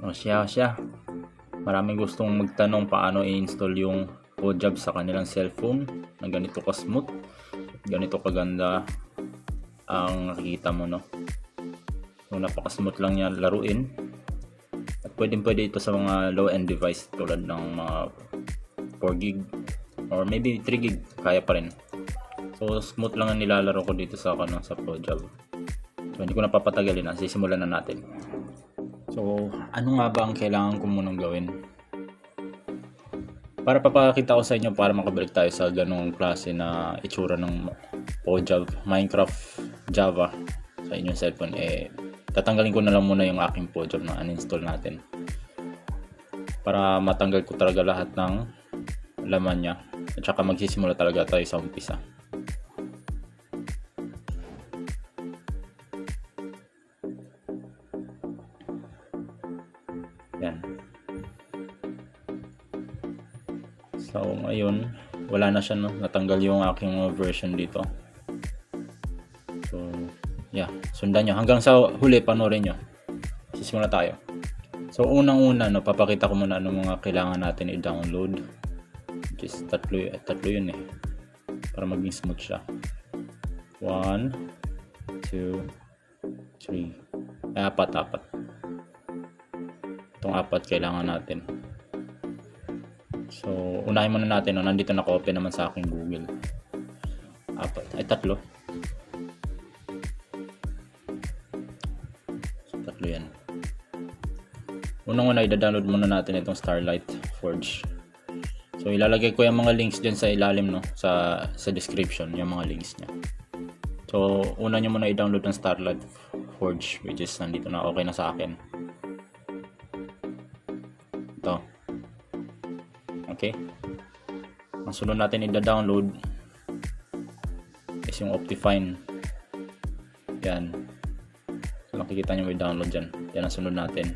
O siya. Maraming gustong magtanong paano i-install yung PoJab sa kanilang cellphone na ganito ka-smooth, ganito kaganda ang nakikita mo, no? So napaka-smooth lang niya laruin. At pwede ito sa mga low-end device tulad ng mga 4GB or maybe 3GB, kaya pa rin. So smooth lang ang nilalaro ko dito sa PoJab. So hindi ko na papatagalin, sisimulan na natin. So ano nga ba ang kailangan ko munang gawin? Para papakita ko sa inyo, para makabalik tayo sa ganong klase na itsura ng PoJab, Minecraft Java sa inyong cellphone, tatanggalin ko na lang muna yung aking PoJab na uninstall natin para matanggal ko talaga lahat ng laman niya, at saka magsisimula talaga tayo sa umpisa. Yan. So ngayon wala na siya, no? Natanggal yung aking version dito. So yeah, sundan nyo hanggang sa huli, panoorin nyo. Sisimula tayo. So unang-una, no, papakita ko muna anong mga kailangan natin i-download, which is tatlo yun para maging smooth siya. 1, 2, 3, apat. Itong apat kailangan natin. So unahin muna natin, no? Nandito naka-open naman sa aking Google. Tatlo. So, tatlo yan. Unang-una, i-download muna natin itong Starlight Forge. So ilalagay ko yung mga links dyan sa ilalim, no? Sa description, yung mga links niya. So una nyo muna i-download ng Starlight Forge, which is nandito na, okay na sa akin. Ito. Okay. Ang sunod natin i-download is yung Optifine. Yan. So nakikita nyo may download dyan. Yan ang sunod natin.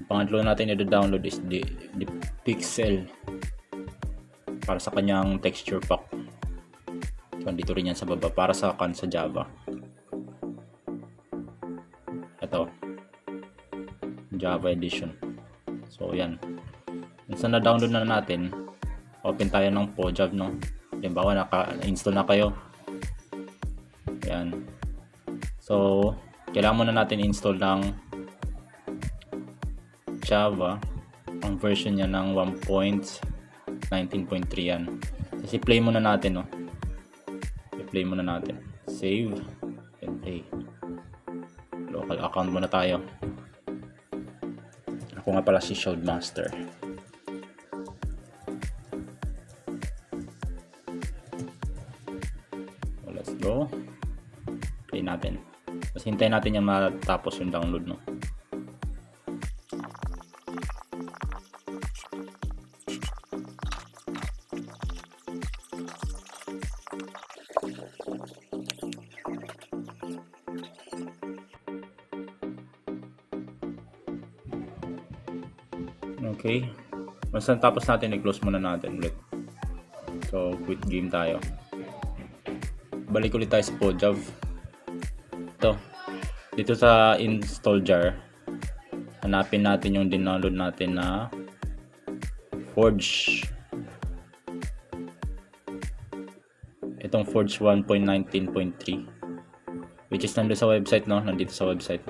Ang pangatlo natin i-download is the Pixel para sa kanyang texture pack. So dito rin yan sa baba para sa Java. Ito, Java edition. So yan. Once na download na natin, open tayo ng PoJab, no? Halimbawa naka-install na kayo. Yan. So kailangan muna natin install ng Java. Ang version niya ng 1.19.3 yan. Kasi play muna natin, no? I-play muna natin. Save and play. Local account muna tayo. Ako nga pala si Shieldmaster. So let's go. Play natin. Tapos hintayin natin yan matapos yung download, no? Okay. Once natapos natin, i-close muna natin ulit. So quit game tayo. Balik ulit tayo sa PoJab. Ito. Dito sa install jar, hanapin natin yung download natin na Forge. Itong Forge 1.19.3, which is nandito sa website, no? Nandito sa website.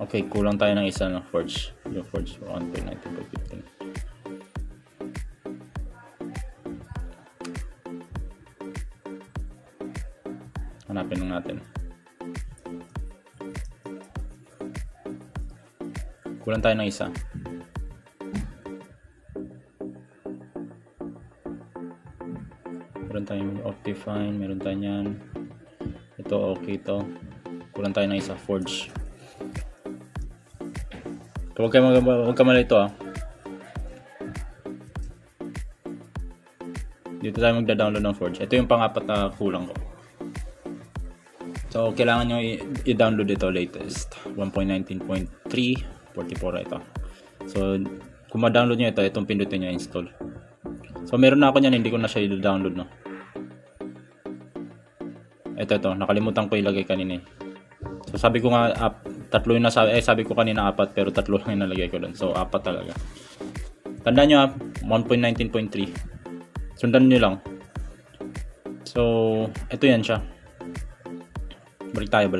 Okay, kulang tayo ng isa ng Forge. Yung Forge 1.19.15. Hanapin lang natin. Kulang tayo ng isa. Meron tayong Optifine, meron tayo yan. Ito, okay ito. Kulang tayo ng isa, Forge. Huwag ka mali ito, ah. Dito tayo magda-download ng Forge. Ito yung pang-apat na kulang ko. So kailangan nyo i-download ito latest 1.19.3 44 ito. So kung ma-download nyo ito, itong pindutin nyo install. So meron na ako nyan, hindi ko na siya i-download, no. Ito, nakalimutan ko ilagay kanina. So sabi ko nga tatlo yung sabi ko kanina 4 pero 3 lang yung nalagay ko doon. So 4 talaga. Tandaan nyo 1.19.3. Sundan nyo lang. So ito yan siya. Balik tayo.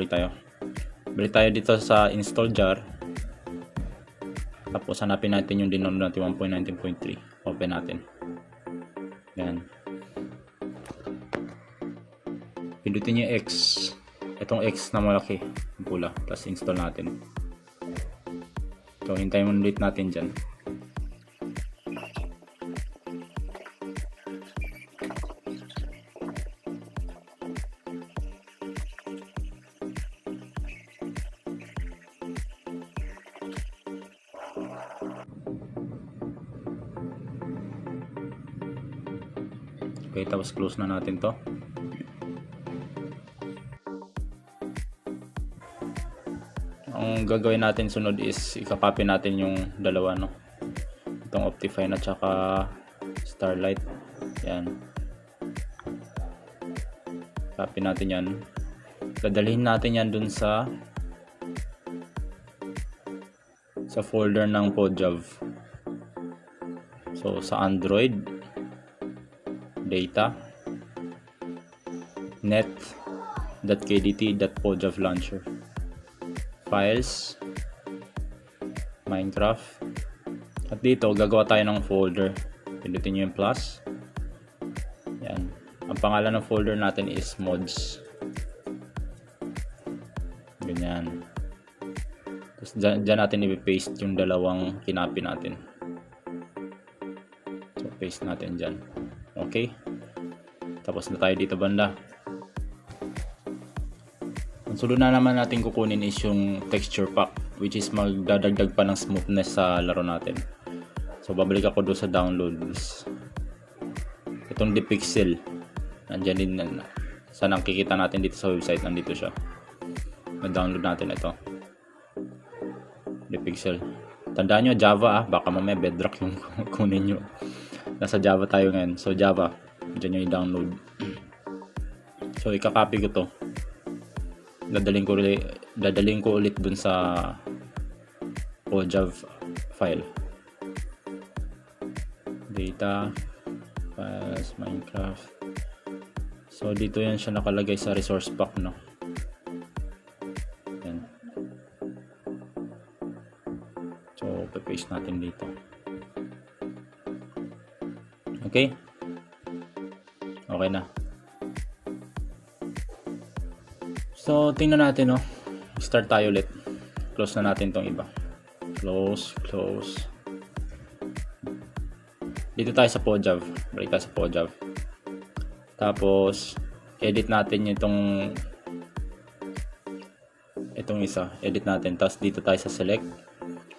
Balik tayo dito sa install jar. Tapos hanapin natin yung dinownload natin 1.19.3. Open natin. Yan. Pindutin yung X. Itong X na malaki. Pula. Tapos install natin. So hintayin mo ulit natin dyan. Okay, tapos close na natin to. Ang gagawin natin sunod is i-copy natin yung dalawa, no? Itong Optifine at saka Starlight. Yan. Copy natin yan. Dadalhin natin yan dun sa folder ng PodJav. So sa Android, data, net.kdt.podjav launcher, files, Minecraft, at dito gagawa tayo ng folder. Pindutin nyo yung plus. Yan. Ang pangalan ng folder natin is mods. Ganyan. Tapos dyan natin i-paste yung dalawang kinapi natin. So paste natin dyan. Okay. Tapos na tayo dito banda. Ang sunod na naman natin kukunin is yung texture pack, which is magdadagdag pa ng smoothness sa laro natin. So babalik ako doon sa downloads. Itong DePixel. Nandiyan din sa nakikita natin dito sa website, nandito siya. Na-download natin ito. DePixel. Tandaan nyo Java baka mamaya Bedrock yung kunin nyo. Nasa Java tayo ngayon. So Java, dyan yung i-download. So ikakopy ko to. Dadaling ko ulit dun sa PodJav file. Data, files, Minecraft. So dito yan siya nakalagay sa resource pack, no. Yan. So paste natin dito. Okay? Okay na. So, tingnan natin, no. Start tayo ulit. Close na natin tong iba. Close. Dito tayo sa PodJav. Balik tayo sa PodJav. Tapos, edit natin itong isa. Edit natin. Tapos, dito tayo sa select.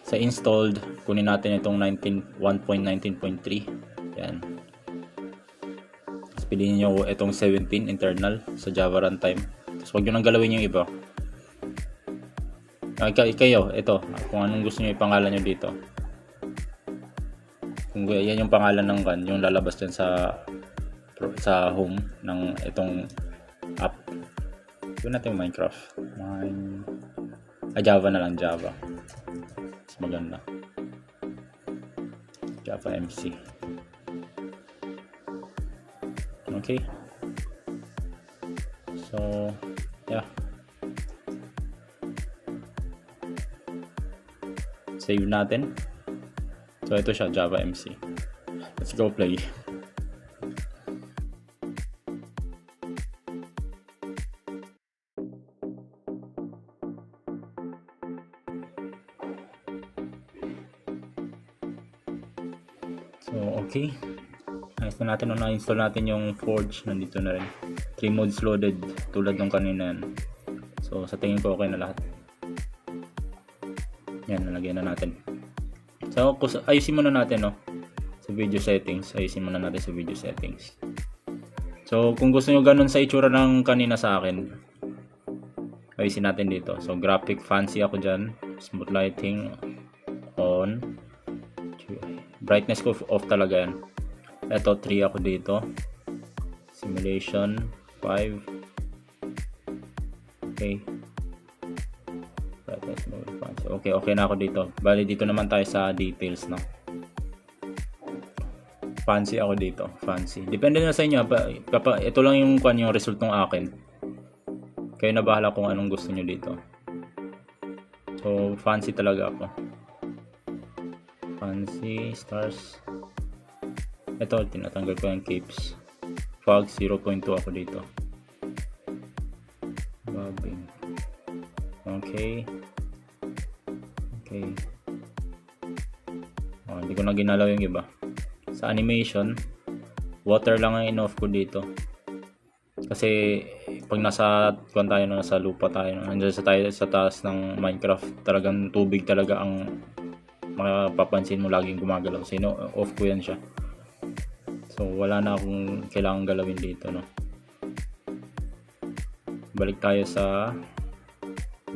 Sa installed, kunin natin itong 1.19.3. Yan. Tapos, piliin nyo itong 17 internal sa Java runtime. Tapos, huwag nyo nang galawin yung iba. Kayo, ito. Kung anong gusto nyo ipangalan nyo dito. Kung yan yung pangalan ng run, yung lalabas dyan sa home ng itong app. Gawin natin yung Minecraft. Java na lang, Java. Mas maganda. Java MC. Okay. So, yeah. Save natin. So, ito siya, Java MC. Let's go play. So, okay. Ayos na natin nung na-install natin yung Forge. Nandito na rin. 3 modes loaded. Tulad ng kanina yan. So, sa tingin ko okay na lahat. Yan, nalagyan na natin. So, ayusin muna natin, no? Sa video settings. Ayusin muna natin sa video settings. So, kung gusto nyo ganun sa itsura ng kanina sa akin, ayusin natin dito. So, graphic fancy ako dyan. Smooth lighting on. Brightness ko off talaga yan. Ito, 3 ako dito. Simulation, 5. Okay. Okay, okay na ako dito. Bali, dito naman tayo sa details, no? Fancy ako dito. Fancy. Depende na sa inyo. Ito lang yung result ng akin. Kayo na bahala kung anong gusto nyo dito. So, fancy talaga ako. Fancy, stars. Ito, tinatanggal ko yung capes. Fog, 0.2 ako dito. Bobbing. Okay. Okay. Oh, hindi ko na ginalaw yung iba. Sa animation, water lang ang in-off ko dito. Kasi pag nasa lupa tayo, nandiyan sa taas ng Minecraft, talagang tubig talaga ang mapapansin mo laging gumagalaw. Off ko yan siya. So wala na akong kailangan galawin dito, no. Balik tayo sa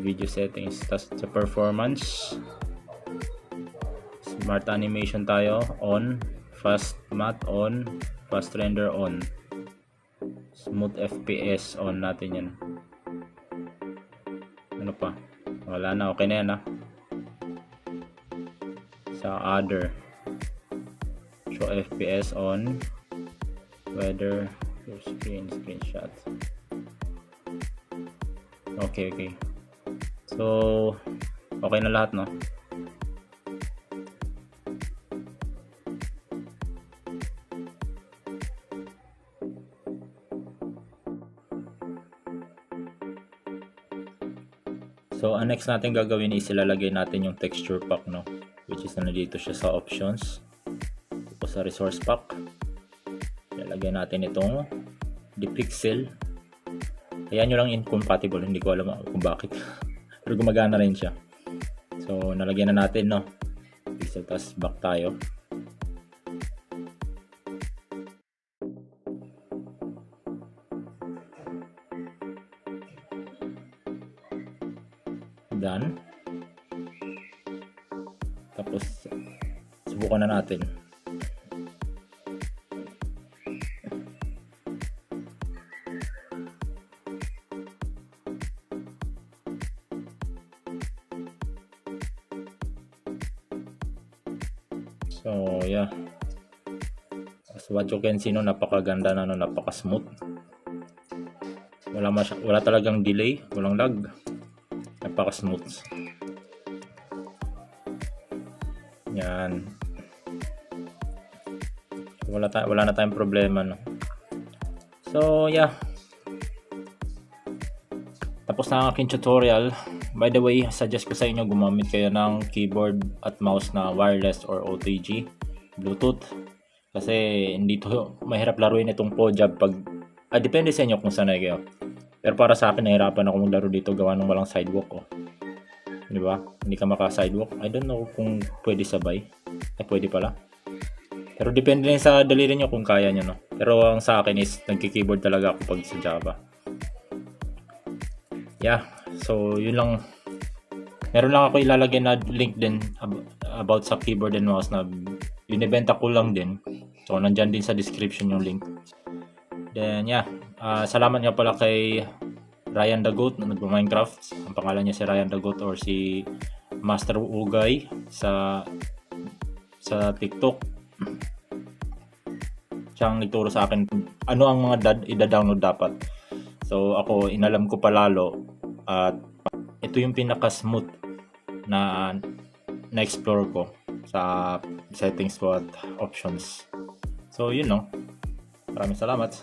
video settings, tas sa performance, smart animation tayo on, fast matte on, fast render on, smooth FPS on natin yan. Ano pa? Wala na, okay na yan, ha. Sa other, show FPS on, weather, your screenshot. Okay. So, okay na lahat, no? So, ang next natin gagawin is ilalagay natin yung texture pack, no? Which is nandito siya sa options. Tapos sa resource pack, ilalagay natin itong dpixel. Kaya nyo lang incompatible, hindi ko alam kung bakit. Pero gumagana rin siya. So, nalagyan na natin, no? Pixel, tas back tayo. Done. Tapos, subukan na natin. So, yeah. As what you can see, no, napakaganda na, no, napaka-smooth. Wala talagang delay, walang lag. Napaka-smooth. Yan. Wala na tayong problema, no. So, yeah. Tapos na ang aking tutorial. By the way, suggest ko sa inyo gumamit kayo ng keyboard at mouse na wireless or OTG, Bluetooth. Kasi hindi to mahirap laruin itong PoJab pag depende sa inyo kung sanay kayo. Pero para sa akin, nahirapan ako maglaro dito gawa ng walang sidewalk, oh. Di ba? Hindi ka maka-sidewalk. I don't know kung pwede sabay. Pwede pala. Pero depende rin sa daliri nyo kung kaya nyo, no. Pero ang sa akin is nagki-keyboard talaga ako pag sa Java. Yeah. So, yun lang. Meron lang ako ilalagay na link din about sa keyboard and mouse na binibenta ko lang din. So, nandyan din sa description yung link. Then, yeah. Salamat nga pala kay Ryan the Goat na nag-Minecraft. Ang pangalan niya si Ryan the Goat or si Master Ugay sa TikTok. Siyang nagturo sa akin ano ang mga ida-download dapat. So, ako inalam ko palalo at ito yung pinaka-smooth na na-explore ko sa settings ko at options. So, yun, no. Maraming salamat.